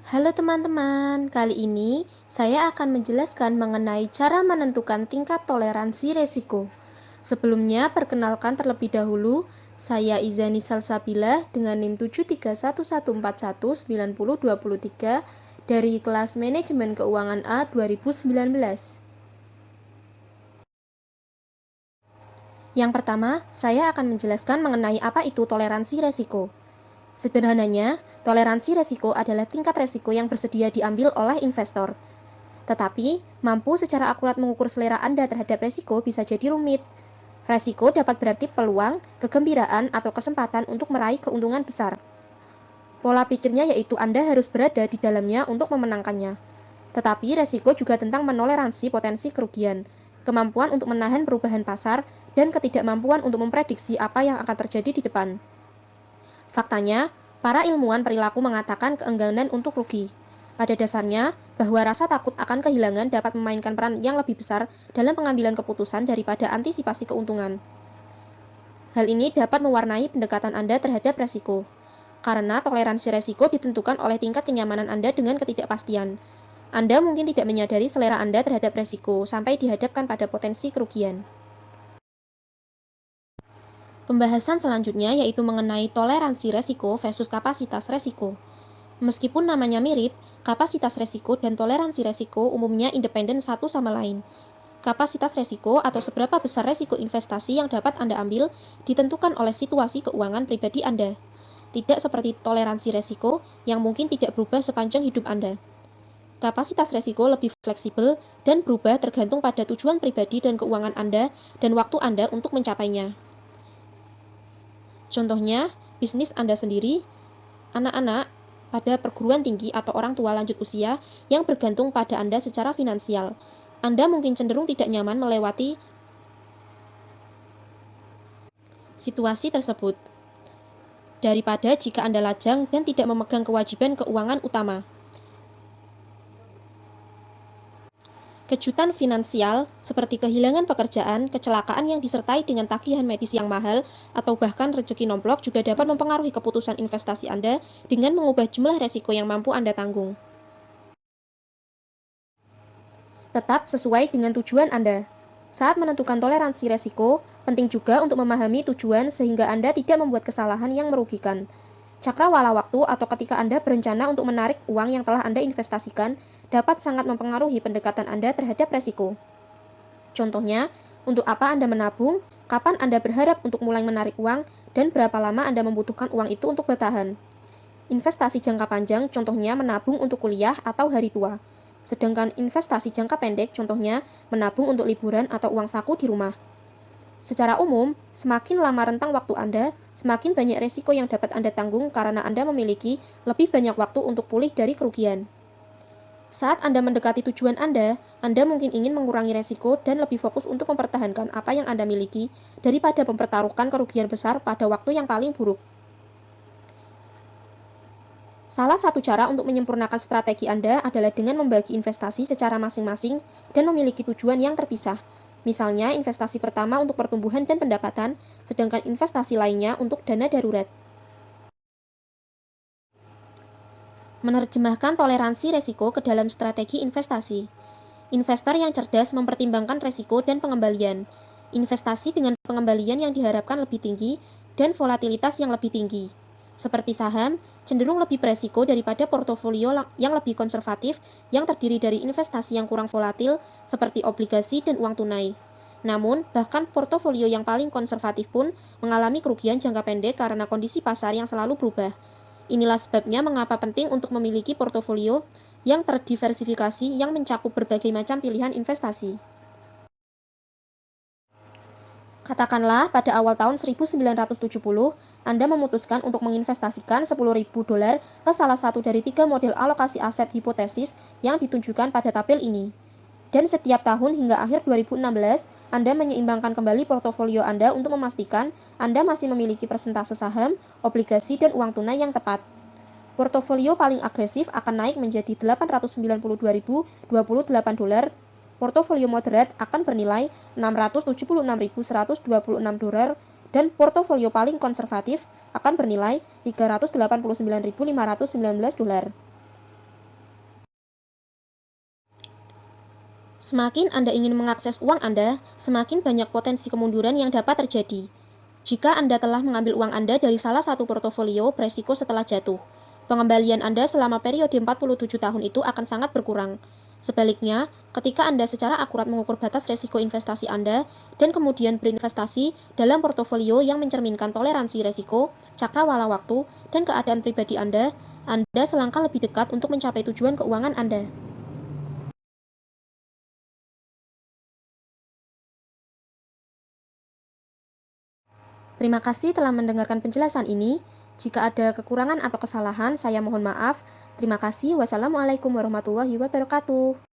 Halo teman-teman, kali ini saya akan menjelaskan mengenai cara menentukan tingkat toleransi resiko. Sebelumnya, perkenalkan terlebih dahulu, saya Izani Salsabila dengan NIM 73114190023 dari kelas Manajemen Keuangan A 2019. Yang pertama, saya akan menjelaskan mengenai apa itu toleransi resiko. Sederhananya, toleransi resiko adalah tingkat resiko yang bersedia diambil oleh investor. Tetapi, mampu secara akurat mengukur selera Anda terhadap resiko bisa jadi rumit. Resiko dapat berarti peluang, kegembiraan, atau kesempatan untuk meraih keuntungan besar. Pola pikirnya yaitu Anda harus berada di dalamnya untuk memenangkannya. Tetapi resiko juga tentang menoleransi potensi kerugian, kemampuan untuk menahan perubahan pasar, dan ketidakmampuan untuk memprediksi apa yang akan terjadi di depan. Faktanya, para ilmuwan perilaku mengatakan keengganan untuk rugi. Pada dasarnya, bahwa rasa takut akan kehilangan dapat memainkan peran yang lebih besar dalam pengambilan keputusan daripada antisipasi keuntungan. Hal ini dapat mewarnai pendekatan Anda terhadap resiko, karena toleransi resiko ditentukan oleh tingkat kenyamanan Anda dengan ketidakpastian. Anda mungkin tidak menyadari selera Anda terhadap resiko sampai dihadapkan pada potensi kerugian. Pembahasan selanjutnya yaitu mengenai toleransi resiko versus kapasitas resiko. Meskipun namanya mirip, kapasitas resiko dan toleransi resiko umumnya independen satu sama lain. Kapasitas resiko atau seberapa besar resiko investasi yang dapat Anda ambil ditentukan oleh situasi keuangan pribadi Anda. Tidak seperti toleransi resiko yang mungkin tidak berubah sepanjang hidup Anda. Kapasitas resiko lebih fleksibel dan berubah tergantung pada tujuan pribadi dan keuangan Anda dan waktu Anda untuk mencapainya. Contohnya, bisnis Anda sendiri, anak-anak pada perguruan tinggi atau orang tua lanjut usia yang bergantung pada Anda secara finansial. Anda mungkin cenderung tidak nyaman melewati situasi tersebut daripada jika Anda lajang dan tidak memegang kewajiban keuangan utama. Kejutan finansial seperti kehilangan pekerjaan, kecelakaan yang disertai dengan tagihan medis yang mahal, atau bahkan rezeki nomplok juga dapat mempengaruhi keputusan investasi Anda dengan mengubah jumlah resiko yang mampu Anda tanggung. Tetap sesuai dengan tujuan Anda. Saat menentukan toleransi resiko, penting juga untuk memahami tujuan sehingga Anda tidak membuat kesalahan yang merugikan. Cakrawala waktu atau ketika Anda berencana untuk menarik uang yang telah Anda investasikan dapat sangat mempengaruhi pendekatan Anda terhadap resiko. Contohnya, untuk apa Anda menabung, kapan Anda berharap untuk mulai menarik uang, dan berapa lama Anda membutuhkan uang itu untuk bertahan. Investasi jangka panjang contohnya menabung untuk kuliah atau hari tua. Sedangkan investasi jangka pendek contohnya menabung untuk liburan atau uang saku di rumah. Secara umum, semakin lama rentang waktu Anda, semakin banyak resiko yang dapat Anda tanggung karena Anda memiliki lebih banyak waktu untuk pulih dari kerugian. Saat Anda mendekati tujuan Anda mungkin ingin mengurangi resiko dan lebih fokus untuk mempertahankan apa yang Anda miliki daripada mempertaruhkan kerugian besar pada waktu yang paling buruk. Salah satu cara untuk menyempurnakan strategi Anda adalah dengan membagi investasi secara masing-masing dan memiliki tujuan yang terpisah. Misalnya, investasi pertama untuk pertumbuhan dan pendapatan, sedangkan investasi lainnya untuk dana darurat. Menerjemahkan toleransi resiko ke dalam strategi investasi. Investor yang cerdas mempertimbangkan resiko dan pengembalian. Investasi dengan pengembalian yang diharapkan lebih tinggi dan volatilitas yang lebih tinggi. Seperti saham, cenderung lebih beresiko daripada portofolio yang lebih konservatif yang terdiri dari investasi yang kurang volatil seperti obligasi dan uang tunai. Namun, bahkan portofolio yang paling konservatif pun mengalami kerugian jangka pendek karena kondisi pasar yang selalu berubah. Inilah sebabnya mengapa penting untuk memiliki portofolio yang terdiversifikasi yang mencakup berbagai macam pilihan investasi. Katakanlah pada awal tahun 1970, Anda memutuskan untuk menginvestasikan $10.000 ke salah satu dari 3 model alokasi aset hipotesis yang ditunjukkan pada tabel ini. Dan setiap tahun hingga akhir 2016, Anda menyeimbangkan kembali portofolio Anda untuk memastikan Anda masih memiliki persentase saham, obligasi, dan uang tunai yang tepat. Portofolio paling agresif akan naik menjadi $892.028, portofolio moderat akan bernilai $676.126, dan portofolio paling konservatif akan bernilai $389.519. Semakin Anda ingin mengakses uang Anda, semakin banyak potensi kemunduran yang dapat terjadi. Jika Anda telah mengambil uang Anda dari salah satu portofolio beresiko setelah jatuh, pengembalian Anda selama periode 47 tahun itu akan sangat berkurang. Sebaliknya, ketika Anda secara akurat mengukur batas resiko investasi Anda dan kemudian berinvestasi dalam portofolio yang mencerminkan toleransi resiko, cakrawala waktu, dan keadaan pribadi Anda selangkah lebih dekat untuk mencapai tujuan keuangan Anda. Terima kasih telah mendengarkan penjelasan ini. Jika ada kekurangan atau kesalahan, saya mohon maaf. Terima kasih. Wassalamualaikum warahmatullahi wabarakatuh.